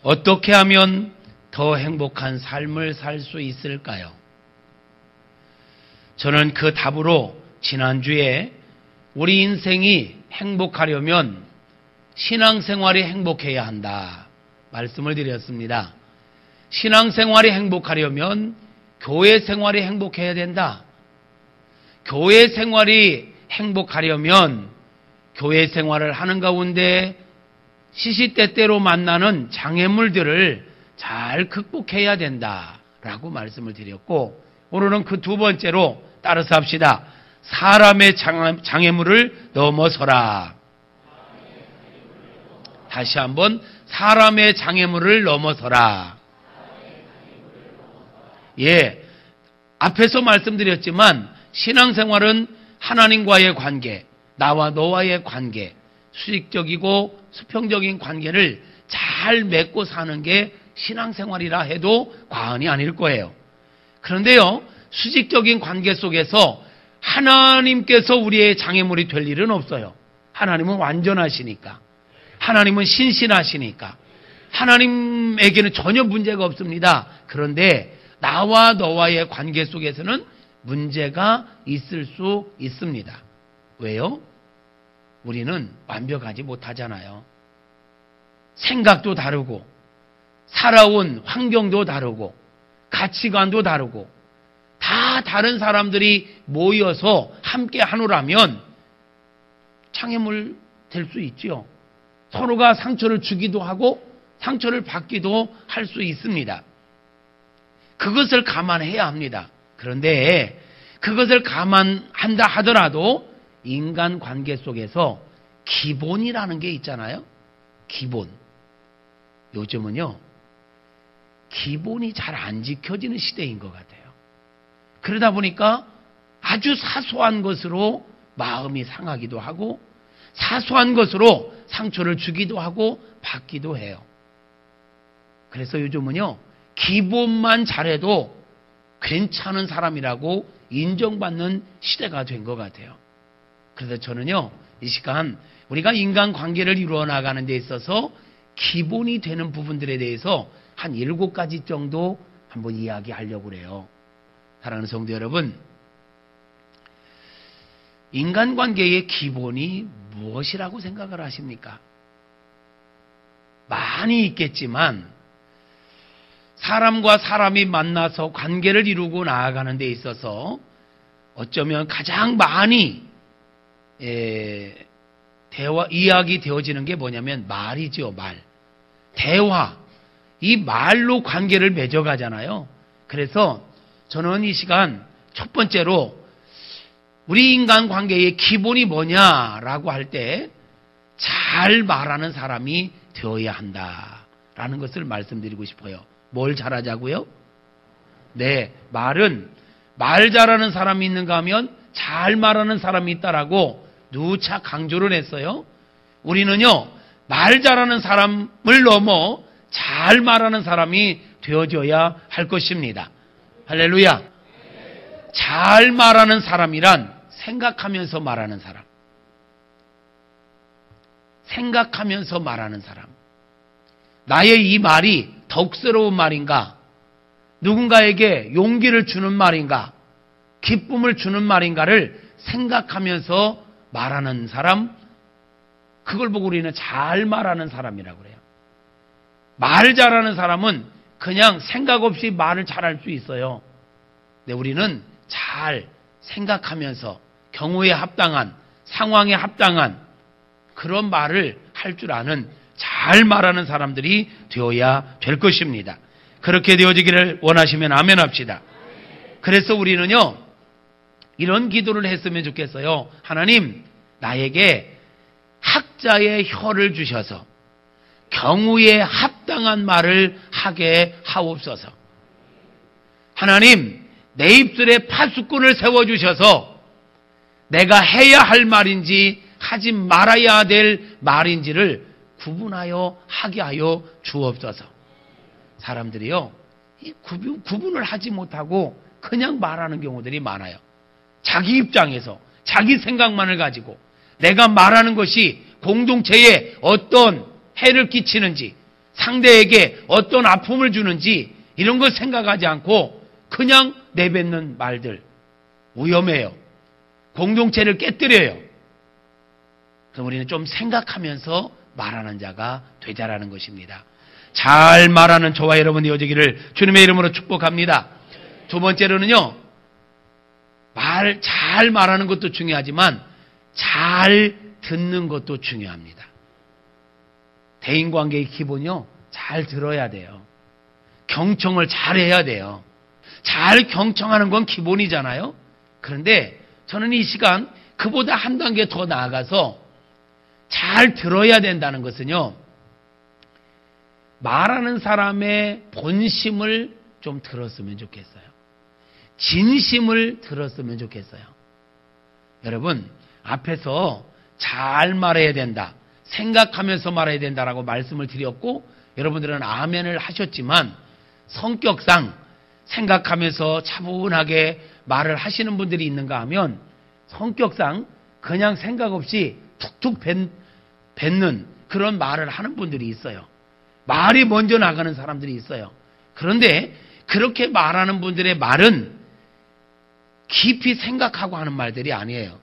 어떻게 하면 더 행복한 삶을 살 수 있을까요? 저는 그 답으로 지난주에 우리 인생이 행복하려면 신앙생활이 행복해야 한다 말씀을 드렸습니다. 신앙생활이 행복하려면 교회 생활이 행복해야 된다. 교회 생활이 행복하려면 교회 생활을 하는 가운데 시시때때로 만나는 장애물들을 잘 극복해야 된다라고 말씀을 드렸고, 오늘은 그 두 번째로 따라서 합시다. 사람의 장애물을 넘어서라. 다시 한번 사람의 장애물을 넘어서라. 예, 앞에서 말씀드렸지만 신앙생활은 하나님과의 관계, 나와 너와의 관계, 수직적이고 수평적인 관계를 잘 맺고 사는 게 신앙생활이라 해도 과언이 아닐 거예요. 그런데요, 수직적인 관계 속에서 하나님께서 우리의 장애물이 될 일은 없어요. 하나님은 완전하시니까, 하나님은 신실하시니까 하나님에게는 전혀 문제가 없습니다. 그런데 나와 너와의 관계 속에서는 문제가 있을 수 있습니다. 왜요? 우리는 완벽하지 못하잖아요. 생각도 다르고, 살아온 환경도 다르고, 가치관도 다르고, 다 다른 사람들이 모여서 함께 하노라면 장애물 될 수 있지요. 서로가 상처를 주기도 하고 상처를 받기도 할 수 있습니다. 그것을 감안해야 합니다. 그런데 그것을 감안한다 하더라도 인간관계 속에서 기본이라는 게 있잖아요. 기본. 요즘은요, 기본이 잘 안 지켜지는 시대인 것 같아요. 그러다 보니까 아주 사소한 것으로 마음이 상하기도 하고, 사소한 것으로 상처를 주기도 하고 받기도 해요. 그래서 요즘은요, 기본만 잘해도 괜찮은 사람이라고 인정받는 시대가 된 것 같아요. 그래서 저는요, 이 시간 우리가 인간관계를 이루어 나가는 데 있어서 기본이 되는 부분들에 대해서 한 7가지 정도 한번 이야기하려고 그래요. 사랑하는 성도 여러분, 인간관계의 기본이 무엇이라고 생각을 하십니까? 많이 있겠지만 사람과 사람이 만나서 관계를 이루고 나아가는 데 있어서 어쩌면 가장 많이 이야기 되어지는 게 뭐냐면 말이죠. 말. 대화. 이 말로 관계를 맺어가잖아요. 그래서 저는 이 시간 첫 번째로 우리 인간관계의 기본이 뭐냐라고 할 때 잘 말하는 사람이 되어야 한다라는 것을 말씀드리고 싶어요. 뭘 잘하자고요? 네, 말은 말 잘하는 사람이 있는가 하면 잘 말하는 사람이 있다라고 누차 강조를 했어요. 우리는요, 말 잘하는 사람을 넘어 잘 말하는 사람이 되어줘야 할 것입니다. 할렐루야. 잘 말하는 사람이란 생각하면서 말하는 사람. 생각하면서 말하는 사람. 나의 이 말이 덕스러운 말인가? 누군가에게 용기를 주는 말인가? 기쁨을 주는 말인가를 생각하면서 말하는 사람, 그걸 보고 우리는 잘 말하는 사람이라고 그래요. 말 잘하는 사람은 그냥 생각 없이 말을 잘할 수 있어요. 근데 우리는 잘 생각하면서 경우에 합당한, 상황에 합당한 그런 말을 할 줄 아는 잘 말하는 사람들이 되어야 될 것입니다. 그렇게 되어지기를 원하시면 아멘 합시다. 그래서 우리는요, 이런 기도를 했으면 좋겠어요. 하나님, 나에게 학자의 혀를 주셔서 경우에 합당한 말을 하게 하옵소서. 하나님, 내 입술에 파수꾼을 세워주셔서 내가 해야 할 말인지 하지 말아야 될 말인지를 구분하여 하게 하여 주옵소서. 사람들이요, 이 구분을 하지 못하고 그냥 말하는 경우들이 많아요. 자기 입장에서 자기 생각만을 가지고 내가 말하는 것이 공동체에 어떤 해를 끼치는지, 상대에게 어떤 아픔을 주는지 이런 걸 생각하지 않고 그냥 내뱉는 말들 위험해요. 공동체를 깨뜨려요. 그럼 우리는 좀 생각하면서 말하는 자가 되자라는 것입니다. 잘 말하는 저와 여러분이 되기를 주님의 이름으로 축복합니다. 두 번째로는요, 잘 말하는 것도 중요하지만 잘 듣는 것도 중요합니다. 대인관계의 기본이요, 잘 들어야 돼요. 경청을 잘 해야 돼요. 잘 경청하는 건 기본이잖아요. 그런데 저는 이 시간 그보다 한 단계 더 나아가서 잘 들어야 된다는 것은요, 말하는 사람의 본심을 좀 들었으면 좋겠어요. 진심을 들었으면 좋겠어요. 여러분, 앞에서 잘 말해야 된다, 생각하면서 말해야 된다라고 말씀을 드렸고 여러분들은 아멘을 하셨지만 성격상 생각하면서 차분하게 말을 하시는 분들이 있는가 하면 성격상 그냥 생각 없이 툭툭 뱉는 그런 말을 하는 분들이 있어요. 말이 먼저 나가는 사람들이 있어요. 그런데 그렇게 말하는 분들의 말은 깊이 생각하고 하는 말들이 아니에요.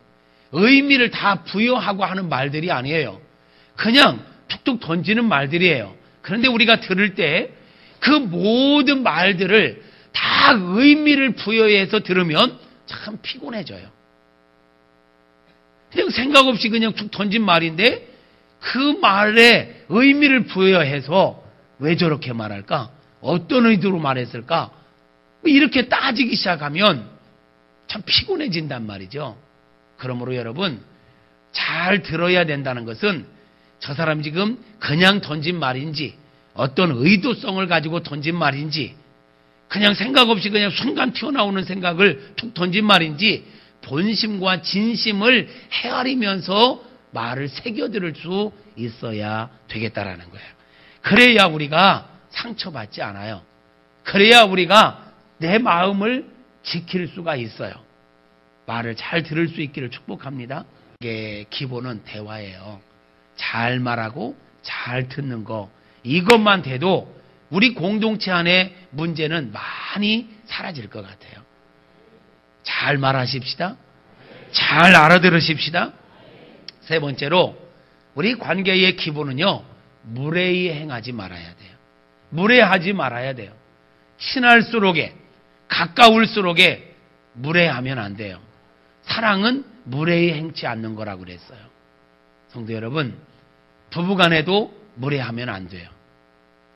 의미를 다 부여하고 하는 말들이 아니에요. 그냥 툭툭 던지는 말들이에요. 그런데 우리가 들을 때 그 모든 말들을 다 의미를 부여해서 들으면 참 피곤해져요. 그냥 생각 없이 그냥 툭 던진 말인데 그 말에 의미를 부여해서 왜 저렇게 말할까? 어떤 의도로 말했을까? 이렇게 따지기 시작하면 참 피곤해진단 말이죠. 그러므로 여러분, 잘 들어야 된다는 것은 저 사람이 지금 그냥 던진 말인지 어떤 의도성을 가지고 던진 말인지 그냥 생각 없이 그냥 순간 튀어나오는 생각을 툭 던진 말인지 본심과 진심을 헤아리면서 말을 새겨들을 수 있어야 되겠다라는 거예요. 그래야 우리가 상처받지 않아요. 그래야 우리가 내 마음을 지킬 수가 있어요. 말을 잘 들을 수 있기를 축복합니다. 이게 기본은 대화예요. 잘 말하고 잘 듣는 거, 이것만 돼도 우리 공동체 안에 문제는 많이 사라질 것 같아요. 잘 말하십시다. 잘 알아들으십시다. 세 번째로 우리 관계의 기본은요, 무례히 행하지 말아야 돼요. 무례하지 말아야 돼요. 친할수록에, 가까울수록에 무례하면 안 돼요. 사랑은 무례히 행치 않는 거라고 그랬어요. 성도 여러분, 부부간에도 무례하면 안 돼요.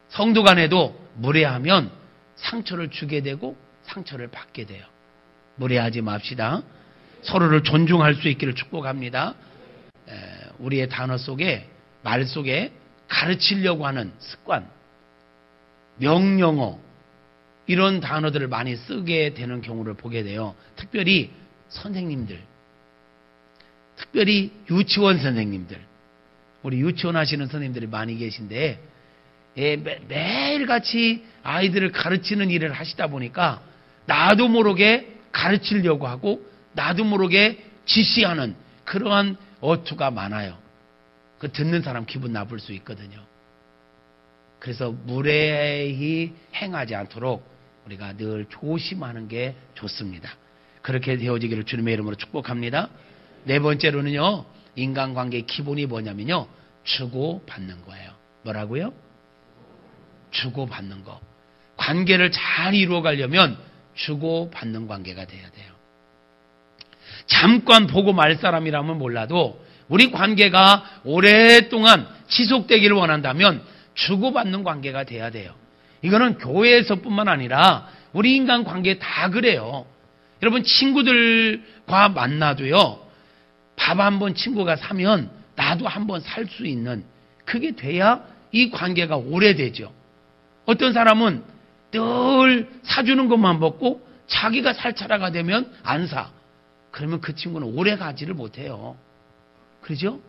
성도간에도 무례하면 상처를 주게 되고 상처를 받게 돼요. 무례하지 맙시다. 서로를 존중할 수 있기를 축복합니다. 우리의 단어 속에, 말 속에 가르치려고 하는 습관, 명령어, 이런 단어들을 많이 쓰게 되는 경우를 보게 돼요. 특별히 선생님들, 특별히 유치원 선생님들, 우리 유치원 하시는 선생님들이 많이 계신데 매일같이 아이들을 가르치는 일을 하시다 보니까 나도 모르게 가르치려고 하고 나도 모르게 지시하는 그러한 어투가 많아요. 그 듣는 사람 기분 나쁠 수 있거든요. 그래서 무례히 행하지 않도록 우리가 늘 조심하는 게 좋습니다. 그렇게 되어지기를 주님의 이름으로 축복합니다. 네 번째로는요, 인간관계의 기본이 뭐냐면요, 주고받는 거예요. 뭐라고요? 주고받는 거. 관계를 잘 이루어가려면 주고받는 관계가 돼야 돼요. 잠깐 보고 말 사람이라면 몰라도 우리 관계가 오랫동안 지속되기를 원한다면 주고받는 관계가 돼야 돼요. 이거는 교회에서뿐만 아니라 우리 인간 관계 다 그래요. 여러분, 친구들과 만나도요, 밥 한 번 친구가 사면 나도 한 번 살 수 있는, 그게 돼야 이 관계가 오래되죠. 어떤 사람은 늘 사주는 것만 먹고 자기가 살 차례가 되면 안 사. 그러면 그 친구는 오래 가지를 못해요. 그렇죠?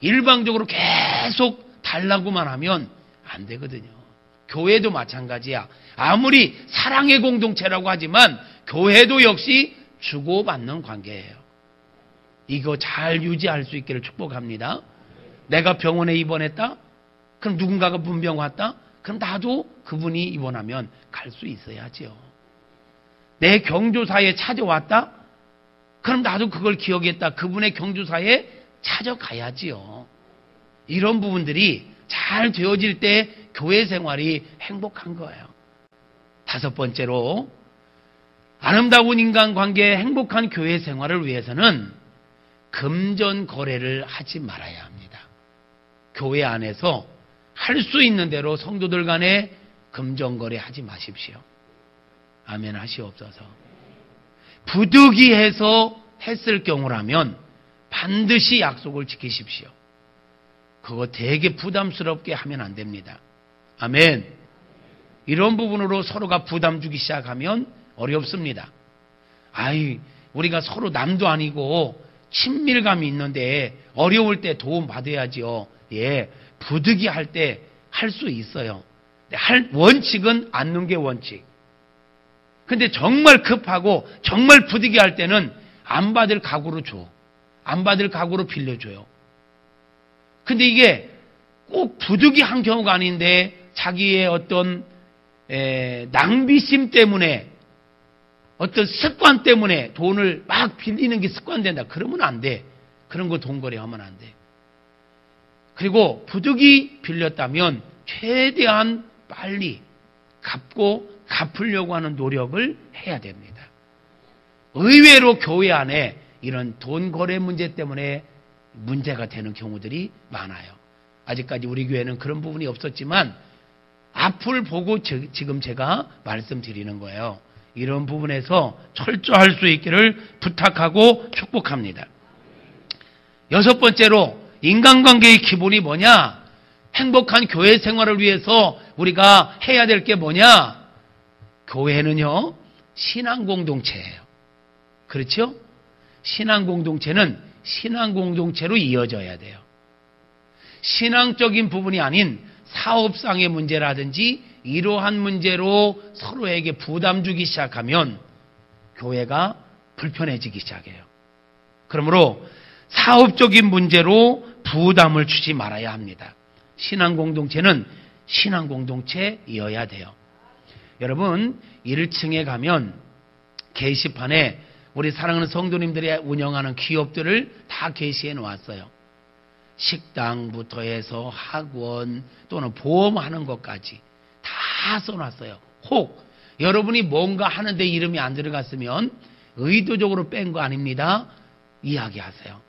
일방적으로 계속 달라고만 하면 안 되거든요. 교회도 마찬가지야. 아무리 사랑의 공동체라고 하지만 교회도 역시 주고받는 관계예요. 이거 잘 유지할 수 있기를 축복합니다. 내가 병원에 입원했다? 그럼 누군가가 문병 왔다? 그럼 나도 그분이 원하면 갈 수 있어야지요. 내 경조사에 찾아왔다? 그럼 나도 그걸 기억했다. 그분의 경조사에 찾아가야지요. 이런 부분들이 잘 되어질 때 교회 생활이 행복한 거예요. 다섯 번째로, 아름다운 인간관계, 행복한 교회 생활을 위해서는 금전거래를 하지 말아야 합니다. 교회 안에서 할 수 있는 대로 성도들 간에 금전거래 하지 마십시오. 아멘 하시옵소서. 부득이해서 했을 경우라면 반드시 약속을 지키십시오. 그거 되게 부담스럽게 하면 안 됩니다. 아멘. 이런 부분으로 서로가 부담 주기 시작하면 어렵습니다. 우리가 서로 남도 아니고 친밀감이 있는데 어려울 때 도움 받아야지요. 예, 부득이할 때 할 수 있어요. 원칙은 않는 게 원칙. 근데 정말 급하고 정말 부득이할 때는 안 받을 각오로 줘. 안 받을 각오로 빌려줘요. 근데 이게 꼭 부득이한 경우가 아닌데 자기의 어떤 낭비심 때문에, 어떤 습관 때문에 돈을 막 빌리는 게 습관된다. 그러면 안 돼. 그런 거 돈거래하면 안 돼. 그리고 부득이 빌렸다면 최대한 빨리 갚고 갚으려고 하는 노력을 해야 됩니다. 의외로 교회 안에 이런 돈 거래 문제 때문에 문제가 되는 경우들이 많아요. 아직까지 우리 교회는 그런 부분이 없었지만 앞을 보고 지금 제가 말씀드리는 거예요. 이런 부분에서 철저할 수 있기를 부탁하고 축복합니다. 여섯 번째로, 인간관계의 기본이 뭐냐? 행복한 교회 생활을 위해서 우리가 해야 될 게 뭐냐? 교회는요, 신앙공동체예요. 그렇죠? 신앙공동체는 신앙공동체로 이어져야 돼요. 신앙적인 부분이 아닌 사업상의 문제라든지 이러한 문제로 서로에게 부담 주기 시작하면 교회가 불편해지기 시작해요. 그러므로 사업적인 문제로 부담을 주지 말아야 합니다. 신앙공동체는 신앙공동체이어야 돼요. 여러분, 1층에 가면 게시판에 우리 사랑하는 성도님들이 운영하는 기업들을 다 게시해 놓았어요. 식당부터 해서 학원 또는 보험하는 것까지 다 써놨어요. 혹 여러분이 뭔가 하는데 이름이 안 들어갔으면 의도적으로 뺀 거 아닙니다. 이야기하세요.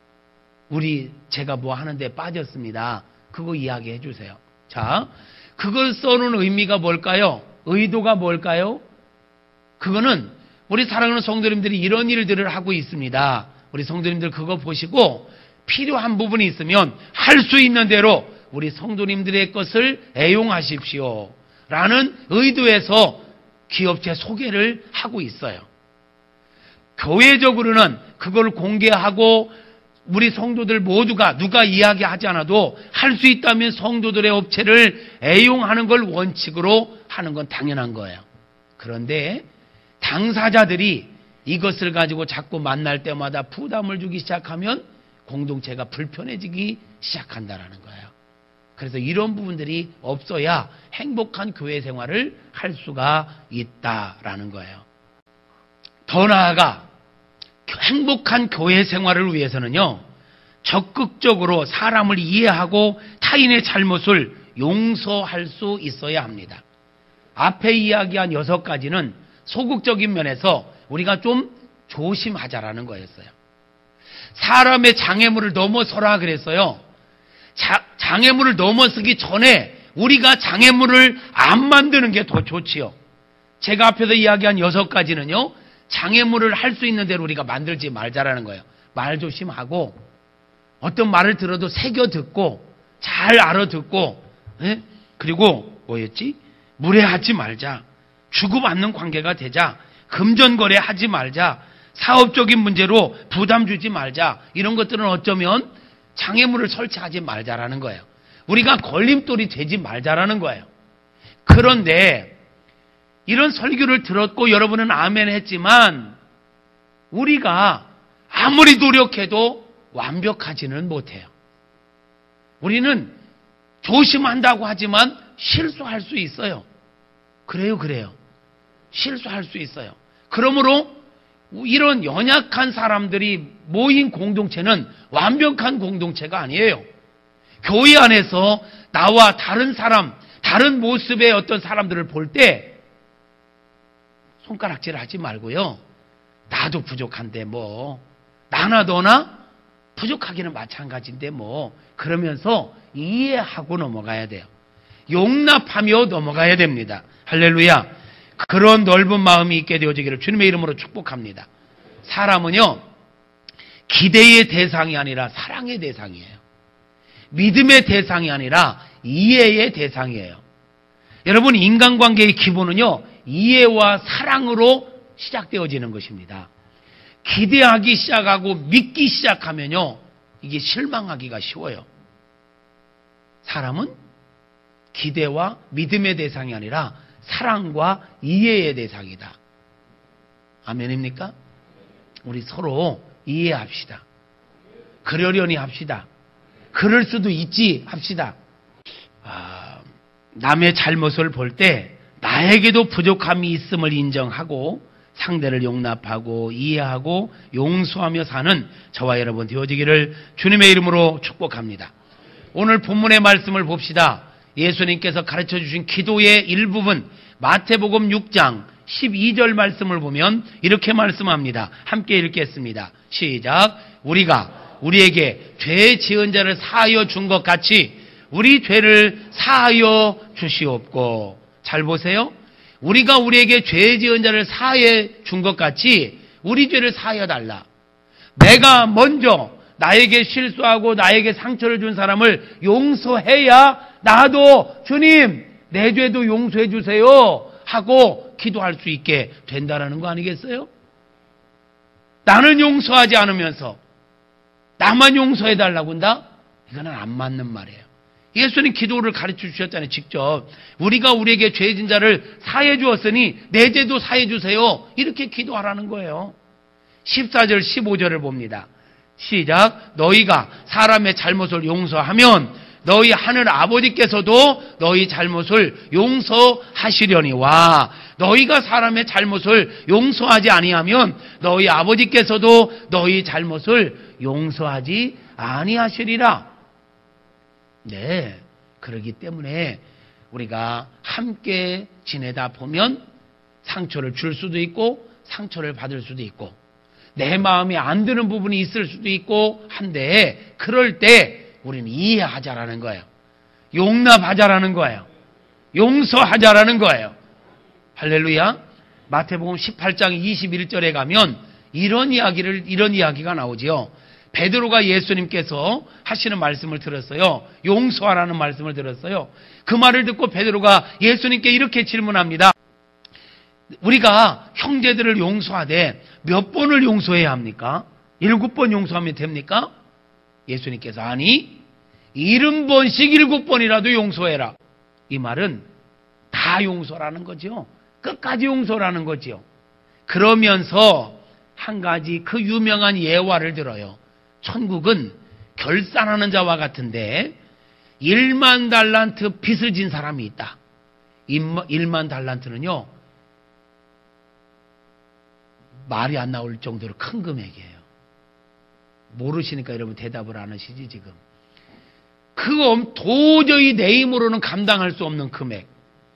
제가 뭐 하는데 빠졌습니다. 그거 이야기해 주세요. 자, 그걸 써놓은 의미가 뭘까요? 의도가 뭘까요? 그거는 우리 사랑하는 성도님들이 이런 일들을 하고 있습니다. 우리 성도님들 그거 보시고 필요한 부분이 있으면 할 수 있는 대로 우리 성도님들의 것을 애용하십시오. 라는 의도에서 기업체 소개를 하고 있어요. 교회적으로는 그걸 공개하고 우리 성도들 모두가 누가 이야기하지 않아도 할 수 있다면 성도들의 업체를 애용하는 걸 원칙으로 하는 건 당연한 거예요. 그런데 당사자들이 이것을 가지고 자꾸 만날 때마다 부담을 주기 시작하면 공동체가 불편해지기 시작한다라는 거예요. 그래서 이런 부분들이 없어야 행복한 교회 생활을 할 수가 있다라는 거예요. 더 나아가 행복한 교회 생활을 위해서는요, 적극적으로 사람을 이해하고 타인의 잘못을 용서할 수 있어야 합니다. 앞에 이야기한 6가지는 소극적인 면에서 우리가 좀 조심하자라는 거였어요. 사람의 장애물을 넘어서라 그랬어요. 장애물을 넘어서기 전에 우리가 장애물을 안 만드는 게 더 좋지요. 제가 앞에서 이야기한 6가지는요, 장애물을 할 수 있는 대로 우리가 만들지 말자라는 거예요. 말 조심하고, 어떤 말을 들어도 새겨 듣고, 잘 알아듣고, 그리고 뭐였지? 무례하지 말자. 주고받는 관계가 되자. 금전거래 하지 말자. 사업적인 문제로 부담 주지 말자. 이런 것들은 어쩌면 장애물을 설치하지 말자라는 거예요. 우리가 걸림돌이 되지 말자라는 거예요. 그런데 이런 설교를 들었고 여러분은 아멘 했지만 우리가 아무리 노력해도 완벽하지는 못해요. 우리는 조심한다고 하지만 실수할 수 있어요. 그래요. 실수할 수 있어요. 그러므로 이런 연약한 사람들이 모인 공동체는 완벽한 공동체가 아니에요. 교회 안에서 나와 다른 사람, 다른 모습의 어떤 사람들을 볼 때 손가락질 하지 말고요. 나도 부족한데 뭐, 나나 너나 부족하기는 마찬가지인데 뭐, 그러면서 이해하고 넘어가야 돼요. 용납하며 넘어가야 됩니다. 할렐루야. 그런 넓은 마음이 있게 되어지기를 주님의 이름으로 축복합니다. 사람은요, 기대의 대상이 아니라 사랑의 대상이에요. 믿음의 대상이 아니라 이해의 대상이에요. 여러분, 인간관계의 기본은요, 이해와 사랑으로 시작되어지는 것입니다. 기대하기 시작하고 믿기 시작하면요, 이게 실망하기가 쉬워요. 사람은 기대와 믿음의 대상이 아니라 사랑과 이해의 대상이다. 아멘입니까? 우리 서로 이해합시다. 그러려니 합시다. 그럴 수도 있지 합시다. 남의 잘못을 볼 때 나에게도 부족함이 있음을 인정하고 상대를 용납하고 이해하고 용서하며 사는 저와 여러분 되어지기를 주님의 이름으로 축복합니다. 오늘 본문의 말씀을 봅시다. 예수님께서 가르쳐 주신 기도의 일부분 마태복음 6장 12절 말씀을 보면 이렇게 말씀합니다. 함께 읽겠습니다. 시작. 우리가 우리에게 죄 지은 자를 사하여 준 것 같이 우리 죄를 사하여 주시옵고. 잘 보세요. 우리가 우리에게 죄 지은 자를 사하여 준 것 같이 우리 죄를 사하여 달라. 내가 먼저 나에게 실수하고 나에게 상처를 준 사람을 용서해야 나도 주님 내 죄도 용서해 주세요 하고 기도할 수 있게 된다라는 거 아니겠어요? 나는 용서하지 않으면서 나만 용서해 달라고 한다? 이거는 안 맞는 말이에요. 예수님 기도를 가르쳐 주셨잖아요. 직접 우리가 우리에게 죄진 자를 사해 주었으니 내 죄도 사해 주세요. 이렇게 기도하라는 거예요. 14절 15절을 봅니다. 시작. 너희가 사람의 잘못을 용서하면 너희 하늘 아버지께서도 너희 잘못을 용서하시려니와 너희가 사람의 잘못을 용서하지 아니하면 너희 아버지께서도 너희 잘못을 용서하지 아니하시리라. 네, 그러기 때문에 우리가 함께 지내다 보면 상처를 줄 수도 있고 상처를 받을 수도 있고 내 마음에 안 드는 부분이 있을 수도 있고 한데 그럴 때 우리는 이해하자라는 거예요. 용납하자라는 거예요. 용서하자라는 거예요. 할렐루야. 마태복음 18장 21절에 가면 이런 이야기가 나오지요. 베드로가 예수님께서 하시는 말씀을 들었어요. 용서하라는 말씀을 들었어요. 그 말을 듣고 베드로가 예수님께 이렇게 질문합니다. 우리가 형제들을 용서하되 몇 번을 용서해야 합니까? 7번 용서하면 됩니까? 예수님께서 아니 70번씩 7번이라도 용서해라. 이 말은 다 용서라는 거죠. 끝까지 용서라는 거죠. 그러면서 한 가지 그 유명한 예화를 들어요. 천국은 결산하는 자와 같은데 1만 달란트 빚을 진 사람이 있다. 1만 달란트는요 말이 안 나올 정도로 큰 금액이에요. 모르시니까 여러분 대답을 안 하시지 지금. 그거 도저히 내 힘으로는 감당할 수 없는 금액.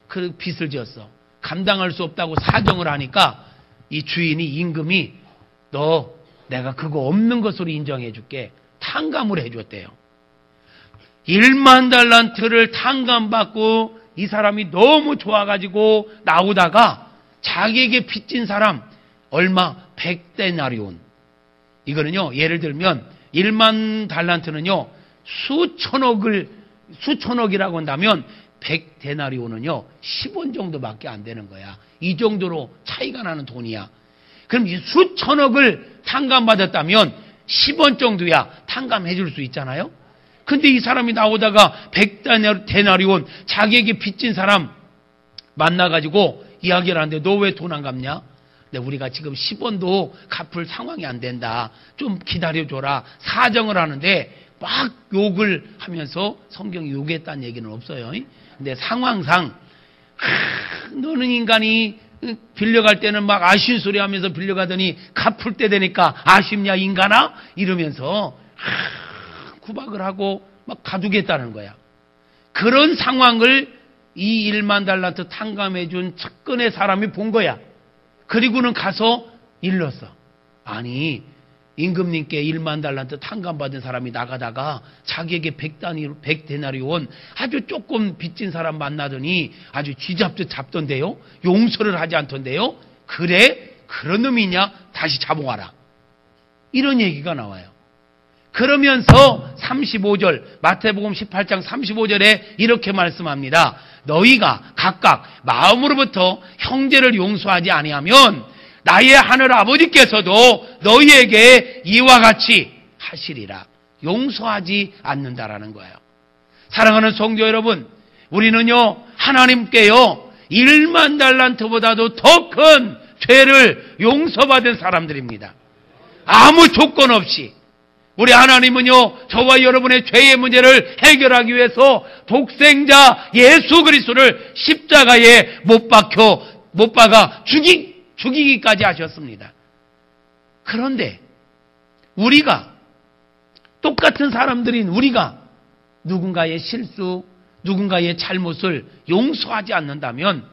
그 빚을 지었어. 감당할 수 없다고 사정을 하니까 이 주인이 임금이 너 내가 그거 없는 것으로 인정해 줄게. 탕감을 해줬대요. 1만 달란트를 탕감받고 이 사람이 너무 좋아가지고 나오다가 자기에게 빚진 사람 얼마? 100데나리온. 이거는요 예를 들면 1만 달란트는요 수천억이라고 한다면 100데나리온은요 10원 정도밖에 안 되는 거야. 이 정도로 차이가 나는 돈이야. 그럼 이 수천억을 탕감받았다면 10원 정도야 탕감해 줄 수 있잖아요. 근데 이 사람이 나오다가 100데나리온 자기에게 빚진 사람 만나가지고 이야기를 하는데 너 왜 돈 안 갚냐? 근데 우리가 지금 10원도 갚을 상황이 안 된다. 좀 기다려줘라. 사정을 하는데 막 욕을 하면서 성경이 욕했다는 얘기는 없어요. 근데 상황상 너는 인간이 빌려갈 때는 막 아쉬운 소리 하면서 빌려가더니 갚을 때 되니까 아쉽냐 인간아? 이러면서 구박을 하고 막 가두겠다는 거야. 그런 상황을 이 1만 달란트 탕감해 준 측근의 사람이 본 거야. 그리고는 가서 일렀어. 아니 임금님께 1만 달란트 탕감받은 사람이 나가다가 자기에게 100데나리온 아주 조금 빚진 사람 만나더니 아주 쥐잡듯 잡던데요. 용서를 하지 않던데요. 그래? 그런 놈이냐? 다시 잡아와라. 이런 얘기가 나와요. 그러면서 35절 마태복음 18장 35절에 이렇게 말씀합니다. 너희가 각각 마음으로부터 형제를 용서하지 아니하면 나의 하늘 아버지께서도 너희에게 이와 같이 하시리라. 용서하지 않는다라는 거예요. 사랑하는 성도 여러분, 우리는요 하나님께요 1만 달란트보다도 더 큰 죄를 용서받은 사람들입니다. 아무 조건 없이. 우리 하나님은요 저와 여러분의 죄의 문제를 해결하기 위해서 독생자 예수 그리스도를 십자가에 못 박아 죽이기까지 하셨습니다. 그런데 우리가 똑같은 사람들인 우리가 누군가의 실수, 누군가의 잘못을 용서하지 않는다면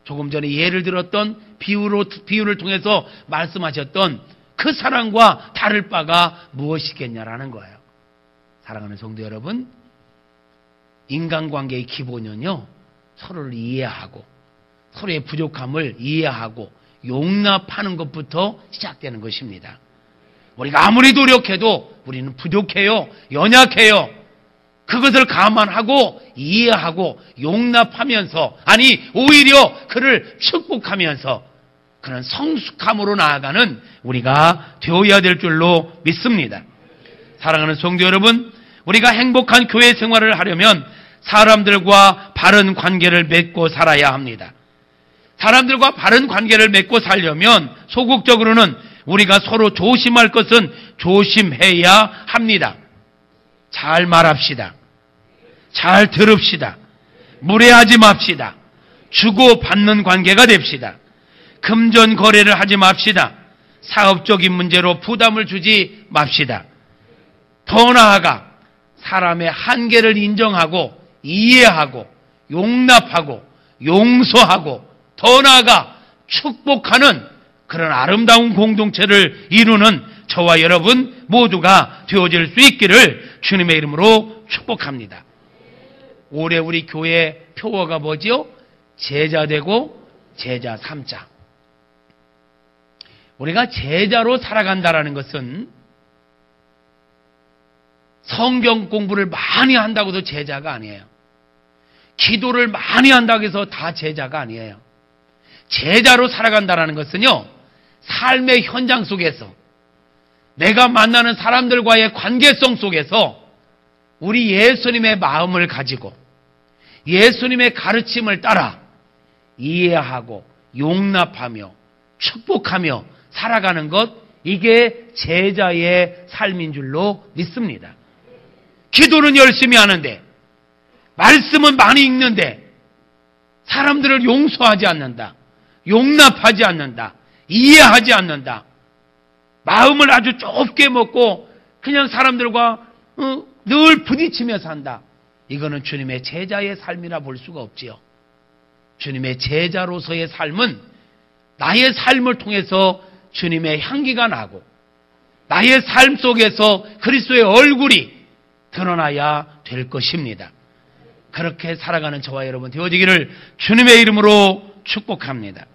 조금 전에 예를 들었던 비유를 통해서 말씀하셨던 그 사랑과 다를 바가 무엇이겠냐라는 거예요. 사랑하는 성도 여러분, 인간관계의 기본은요 서로를 이해하고 서로의 부족함을 이해하고 용납하는 것부터 시작되는 것입니다. 우리가 아무리 노력해도 우리는 부족해요. 연약해요. 그것을 감안하고 이해하고 용납하면서 아니 오히려 그를 축복하면서 그런 성숙함으로 나아가는 우리가 되어야 될 줄로 믿습니다. 사랑하는 성도 여러분, 우리가 행복한 교회 생활을 하려면 사람들과 바른 관계를 맺고 살아야 합니다. 사람들과 바른 관계를 맺고 살려면 소극적으로는 우리가 서로 조심할 것은 조심해야 합니다. 잘 말합시다. 잘 들읍시다. 무례하지 맙시다. 주고받는 관계가 됩시다. 금전 거래를 하지 맙시다. 사업적인 문제로 부담을 주지 맙시다. 더 나아가 사람의 한계를 인정하고 이해하고 용납하고 용서하고 더 나아가 축복하는 그런 아름다운 공동체를 이루는 저와 여러분 모두가 되어질 수 있기를 주님의 이름으로 축복합니다. 올해 우리 교회 표어가 뭐지요? 제자되고 제자 삼자. 우리가 제자로 살아간다라는 것은 성경 공부를 많이 한다고 해서 제자가 아니에요. 기도를 많이 한다고 해서 다 제자가 아니에요. 제자로 살아간다라는 것은요, 삶의 현장 속에서 내가 만나는 사람들과의 관계성 속에서 우리 예수님의 마음을 가지고 예수님의 가르침을 따라 이해하고 용납하며 축복하며 살아가는 것, 이게 제자의 삶인 줄로 믿습니다. 기도는 열심히 하는데 말씀은 많이 읽는데 사람들을 용서하지 않는다. 용납하지 않는다. 이해하지 않는다. 마음을 아주 좁게 먹고 그냥 사람들과 늘 부딪히며 산다. 이거는 주님의 제자의 삶이라 볼 수가 없지요. 주님의 제자로서의 삶은 나의 삶을 통해서 주님의 향기가 나고 나의 삶 속에서 그리스도의 얼굴이 드러나야 될 것입니다. 그렇게 살아가는 저와 여러분 되어지기를 주님의 이름으로 축복합니다.